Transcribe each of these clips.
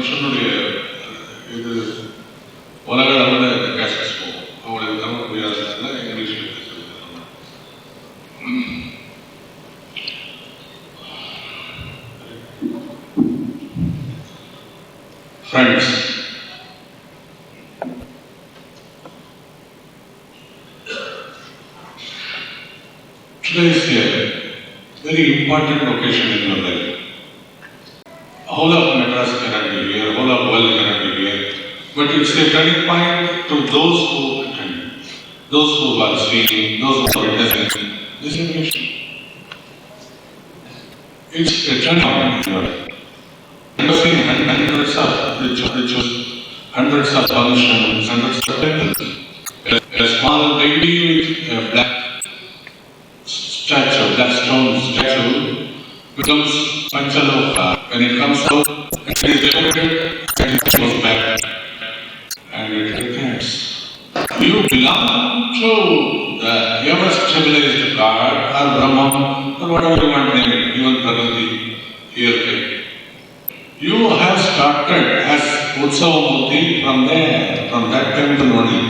மனுஷனுடைய இது உலக அளவில் கேஷஸ் போகும். அவங்களுக்கு தமிழ் புரியாததுனால இங்கிலீஷில் பேசுறது. Friends, today is a very important occasion in your life. Whole of Madras cannot be here, whole of world cannot be here, but it's a turning point to those who attend, those who are seeing, those who are witnessing this occasion. It's a turning point in your life. You have seen hundreds of rituals, hundreds of functions, hundreds of temples. A small baby with a black statue, black stone statue, becomes Panchaloka. When it comes out, it is decorated and it goes back and it returns. You belong to the ever-stabilized God or Brahman or whatever you want to name it, even Prakriti, here. You have started as Utsavamurti from there, from that temple only.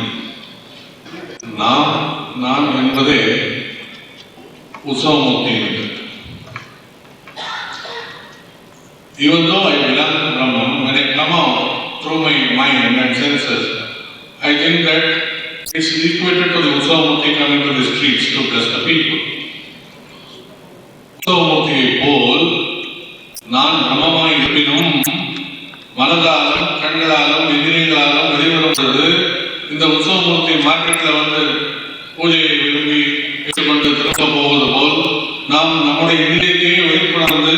நான் என்பதே Utsavamurti. Even though I belong to Brahman, when I come out through my mind and senses, I think that it's equated to the Utsavamurti coming to the streets to bless the people. Utsavamurti போல் நான் பிரம்மமாய் இருப்பினும் மனதாலும் கண்களாலும் எதிரிகளாலும் வெளிவருவது இந்த உற்சவமூர்த்தி மார்க்கெட்ல வந்து பூஜையை விரும்பி ஏற்றுக்கொண்டு திரும்ப போவது போல் நாம் நம்முடைய இந்திரியத்தையே வெளிக்கொணர்ந்து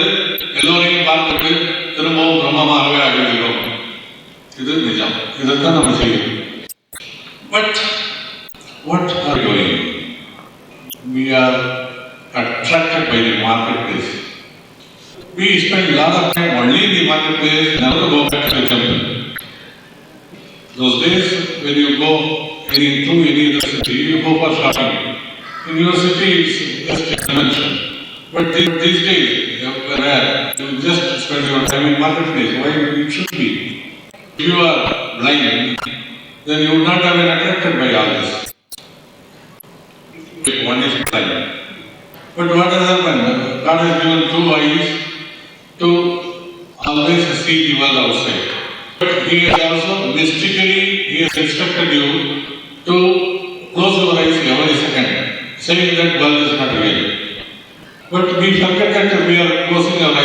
எல்லோரையும் பார்த்துட்டு திரும்பவும் பிரம்மமாகவே ஆகிவிடுகிறோம். இது நிஜம். இதைத்தான் நம்ம செய்யணும். But what are we doing? We are attracted by the marketplace. We spend a lot of time only in the marketplace, never go back to the temple. Those days when you go through any other city, you go for shopping. In your city, it's just a convention. But these days, you just spend your time in marketplace. Why it should be? If you are blind, then you would not have been attracted by all this. One is blind. But what has happened? God has given two eyes to always see the world outside. But He has also mystically instructed you to close your eyes every second, saying that world is not real. But we forget that we are closing our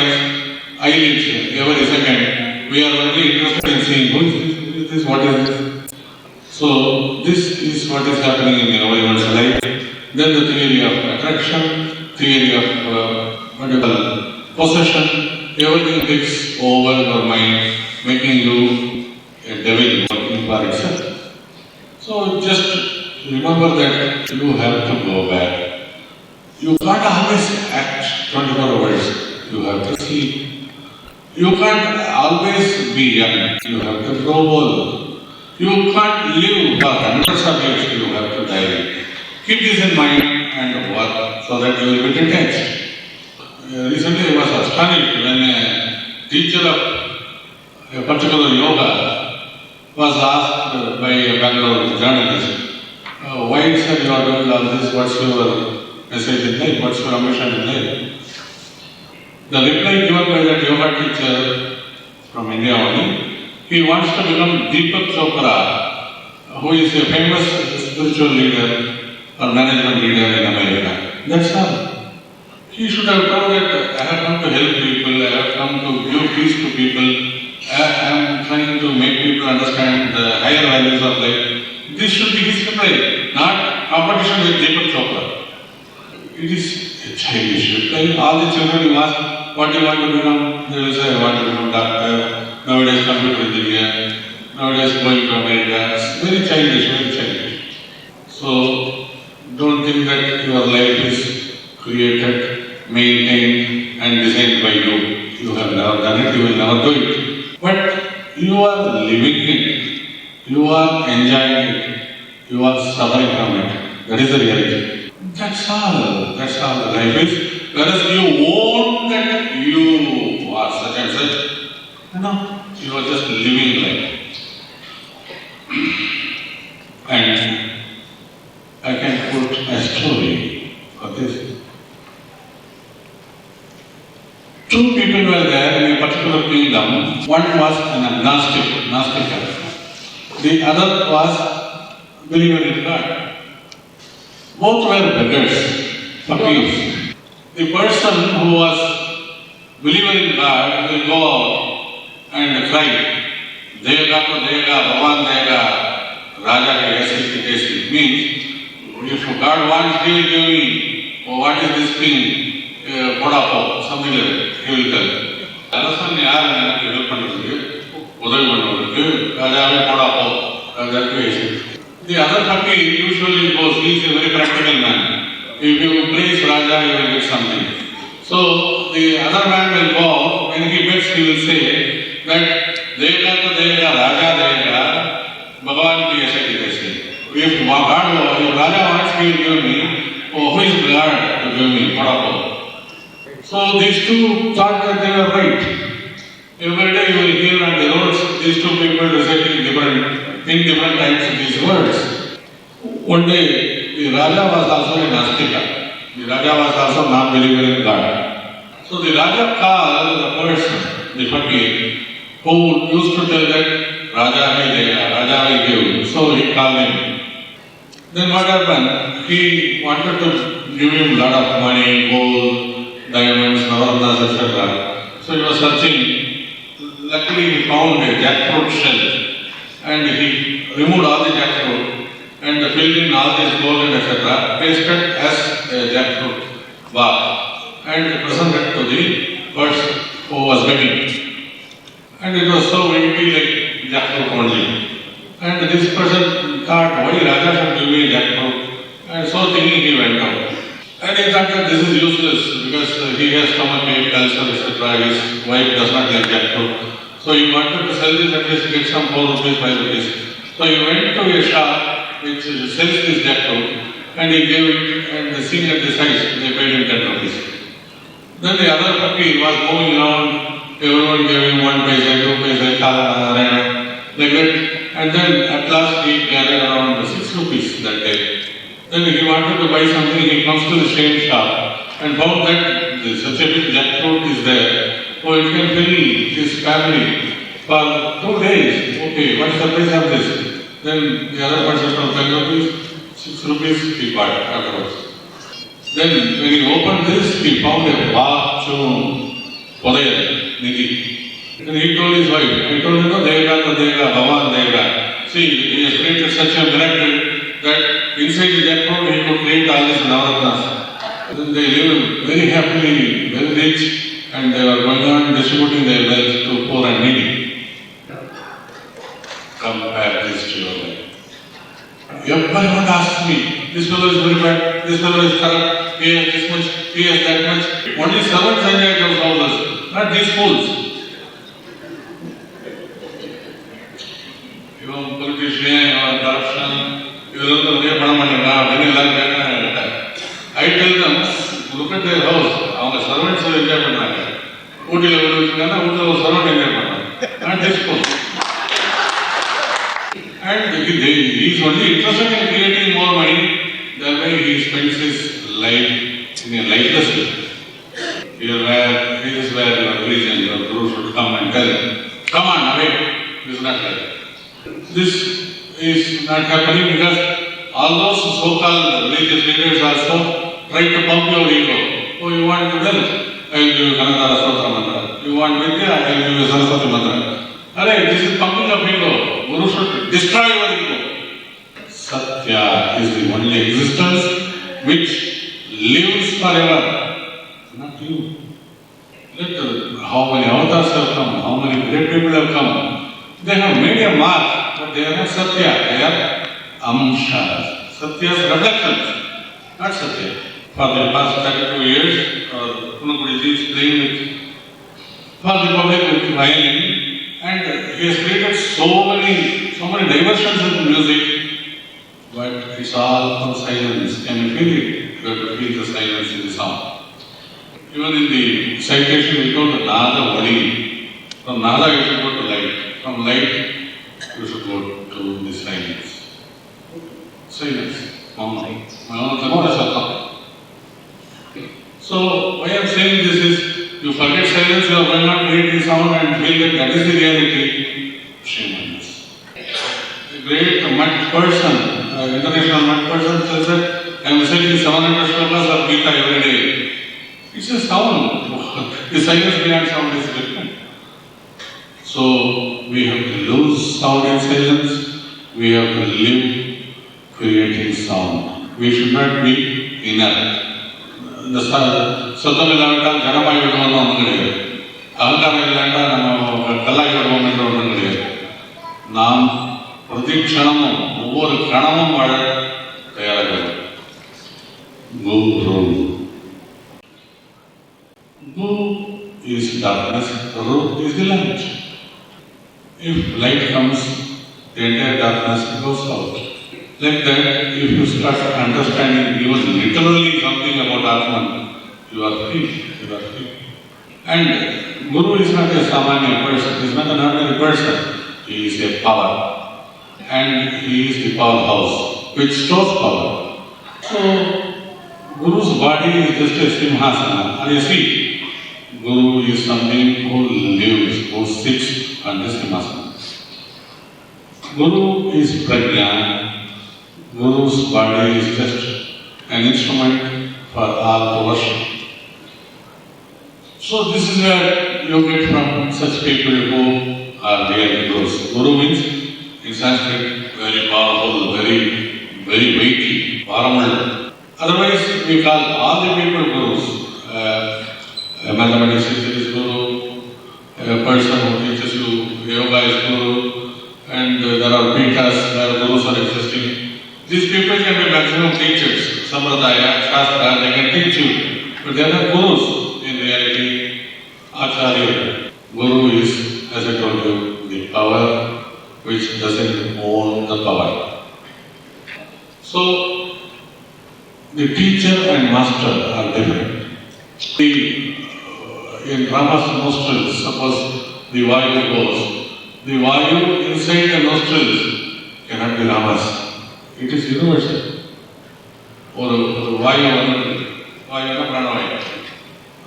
eyelids every second. We are only interested in seeing who is this, what is this. So this is what is happening in everyone's life. Then the theory of attraction, theory of possession, everything takes over your mind, making you a devil working for itself. So just remember that you have to go back. You can't always act 24 hours. You have to sleep. You can't always be young. You have to grow old. You can't live for hundreds of years. You have to die. Keep this in mind and work so that you will be detached. Recently I was astonished when a teacher of a particular yoga was asked by a Bangalore journalist, why sir you are doing all this, what's your message in life, what's your ambition in life? The reply given by that yoga teacher from India only, he wants to become Deepak Chopra, who is a famous spiritual leader or management leader in America. That's all. He should have told that I have come to help people, I have come to give peace to people, I am trying to make people understand the higher values of life. This should be his reply, not competition with Deepak Chopra. It is a childish reply. All the children you ask, what do you want to become? They will say, I want to become doctor, nowadays computer engineer, nowadays going to America. It's very childish, very childish. So, don't think that your life is created, maintained and designed by you. You have never done it, you will never do it. But you are living it, you are enjoying it, you are suffering from it. That is the reality. That's all life is. Whereas you own that you are such and such, He was just living life. And I can put a story for this. Two people were there in a particular kingdom. One was an agnostic. The other was believer in God. Both were beggars, fakirs. The person who was believer in God will go out and cry, Dega ko dega, Bhavan dega, Raja ke aisi. Means, if God wants, He will give me. Oh, what is this thing? Podapo, something like that. He will tell. அரசன் யார் எனக்கு help பண்ணுறதுக்கு உதவி பண்ணுவதற்கு ராஜாவே போடாப்போ ராஜாவுக்கு. The other fakir usually goes, he is a very practical man. If you praise Raja, you will get something. So the other man will go, when he begs, he will say that Dega to Dega, Raja Dega, Bhagavan ki aise ki taise. If Raja wants, he will give me. Oh, who is God to give me? Podapo. So these two thought that they were right. Every day you will hear on the roads these two people reciting in different times these words. One day the Raja was also a Nastika. The Raja was also non-believer in God. So the Raja called the person, the fakir, who used to tell that Raja will dega, Raja will give. So he called him. Then what happened? He wanted to give him a lot of money, gold, diamonds, navaratnas, etc. So he was searching. Luckily he found a jackfruit shell and he removed all the jackfruit and filled in all this gold and etc. Pasted as a jackfruit bark and presented to the person who was begging. And it was so empty like jackfruit only. And this person thought, why Raja should give me a jackfruit? And so thinking he went out. And he thought that this is useless because he has stomachache, ulcer, etc. His wife does not like jackfruit. So he wanted to sell this at least get some 4 rupees, 5 rupees. So he went to a shop which sells this jackfruit and he gave it and seeing at the size, they paid him 10 rupees. Then the other fakir was moving around, everyone gave him 1 paisa, 2 paisa, like that. And then at last he gathered around 6 rupees that day. Then he wanted to buy something, he comes to the same shop and found that such a big jackfruit is there. Oh, it can fill his family for 2 days. Okay, what's the price of this? Then the other person from 10 rupees, 6 rupees he bought afterwards. Then when he opened this, he found a bathroom, Podaya, Nidhi. And he told his wife, I told him, Dega, Bhavan Dega. See, he has created such a miracle that inside the jackfruit he could create all these navaratnas. Then they lived very happily, very rich, and they were going on distributing their wealth to poor and needy. Compare this to your life. Everyone asks me, this fellow is very bad, this fellow is corrupt, he has this much, he has that much. Only servants enjoy those houses, not these fools. Even politician or corruption, I tell them, look at their house. Our servants are enjoying it. And this fool. And he is only interested in creating more money. That way he spends his life in a lifeless way. Here is where your religion, your guru should come and tell him, come on, away. This is not right. This is not happening because all those so-called religious leaders also try to pump your ego. Oh, you want to wealth? I will give you Kanadara Sotra Mantra. You want Vidya? I will give you Saraswati Mantra. Arey, this is pumping of ego. Guru should destroy your ego. Satya is the only existence which lives forever. Not you. Look how many avatars have come, how many great people have come. They have made a mark, but they are not Satya. They are Amshas. Satya's reflections, not Satya. For the past 32 years, Punakudiji is playing for the public with violin, and he has created so many diversions in music, but it's all from silence. Can you feel it? You have to feel the silence in the sound. Even in the citation, we go to Nada Vali. From Nada you should go to light. From light you should go to the silence. Silence. So why I am saying this is, you forget silence, you are going on creating sound and feel that is the reality. Shame on us. A great mad person, international mad person says that I am reciting 700 shlokas of Gita every day. It's a sound. The silence behind sound is different. So we have to lose sound and silence. We have to live creating sound. We should not be inert. The Satamilanta, Janamai Vidon, Alkamelanda, Kalai Vidon, Nam, Pradikshanam, over Kanamam, Tayaraga. Guru. Guru is darkness, Ru is the light. If light comes, the entire darkness goes out. Like that, if you start understanding even literally something about Atman, you are free. You are free. And Guru is not a Samanya person, he is not an ordinary person. He is a power. And he is the powerhouse, which stores power. So, Guru's body is just a Simhasana. And you see, Guru is something who lives, who sits on the Simhasana. Guru is Prajna. Guru's body is just an instrument for all to worship. So this is where you get from such people who are real gurus. Guru means in Sanskrit very powerful, very weighty, Paramal. Otherwise we call all the people gurus. A mathematician is guru, a person who teaches you yoga is guru, and there are pitas where gurus are existing. These people can be maximum teachers, Sampradaya, Shastra, they can teach you, but they are not gurus. In reality, Acharya, Guru is, as I told you, the power which doesn't own the power. So, the teacher and master are different. In Rama's nostrils, suppose the Vayu goes, the Vayu inside the nostrils cannot be Rama's. It is universal. Or Vayu, Pranavaya.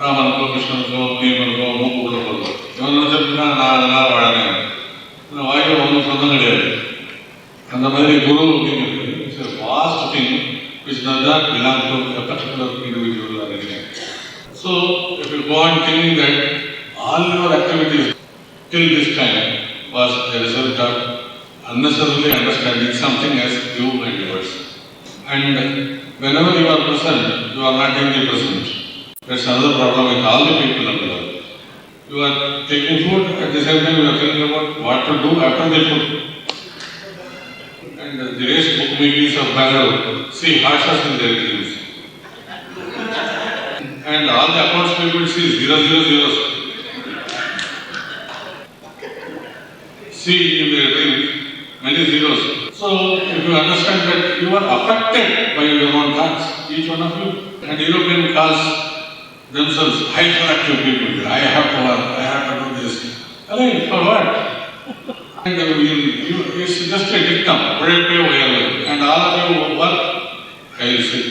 Raman ko, Krishna ko, Neeman ko, Mukula ko. Ivan na vadane. Vayu one sondam and the very Guru is a vast thing which does not belong to a particular individual or anything. So, if you go on thinking that all your activities till this time was a result of unnecessarily understanding something as you and yours. And whenever you are present, you are not in the present. That's another problem with all the people in the world. You are taking food, at the same time you are thinking about what to do after the food. And the race bookmakers of Bangalore see harshness in their dreams. And all the accounts people see 000. See in their dreams many zeros. So, if you understand that you are affected by your own thoughts, each one of you, and European calls themselves hyperactive people. I have to work, I have to do this. Alright, for what? And it's just a dictum, and all of you work, I will sit.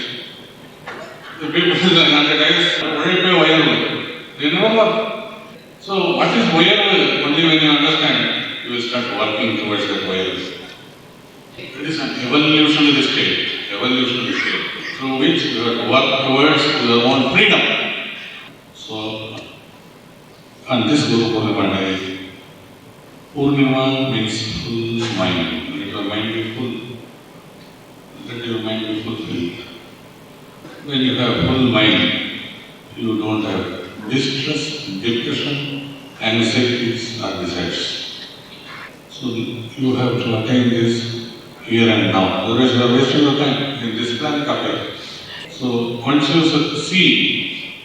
The people nowadays, they never work. So, what is Voyal? Only when you understand, you will start working towards that Voyal. It is an evolutionary state, through which you have to work towards your own freedom. So, on this Guru Purnima day, Purnima means full mind. Let your mind be full. Let your mind be fulfilled. When you have full mind, you don't have distress, depression, anxieties or desires. So, you have to attain this here and now. Otherwise, you are wasting your time in this planet of Earth. So, once you see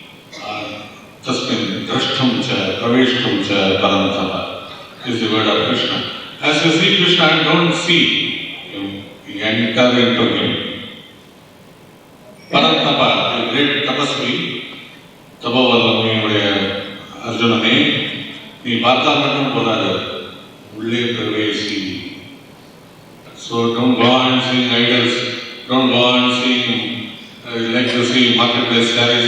Tasmin, Drashtam cha, Praveshtam cha, Parantapa is the word of Krishna. As you see Krishna, don't see him, you enter into him. Parantapa, a great tapasvi, Tabavallami, Arjuna name, ನೀ ವಾತಾವರಣ ಹೋದಾಗ ಒಳ್ಳೆ ಪ್ರವೇಶಿ. So don't go and sing idols, don't go and sing like you see marketplace carries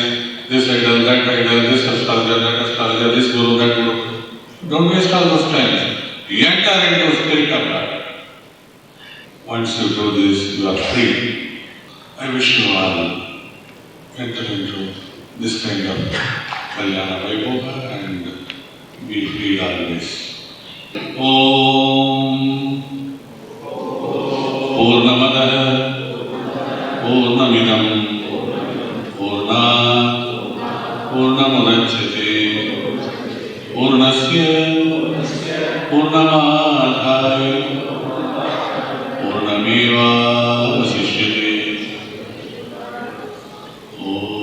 this idol, that idol, this astrologer, that astrologer, this guru, that guru. Don't waste all those times. Enter into the spirit of God. Once you do this, you are free. I wish you all enter into this kind of Kalyana Vaibhava and be free always. Om Purnamada Purnamidam Purnat Purnamudachyate Purnasya Purnamadhaya Purnameva Vasishyate. Om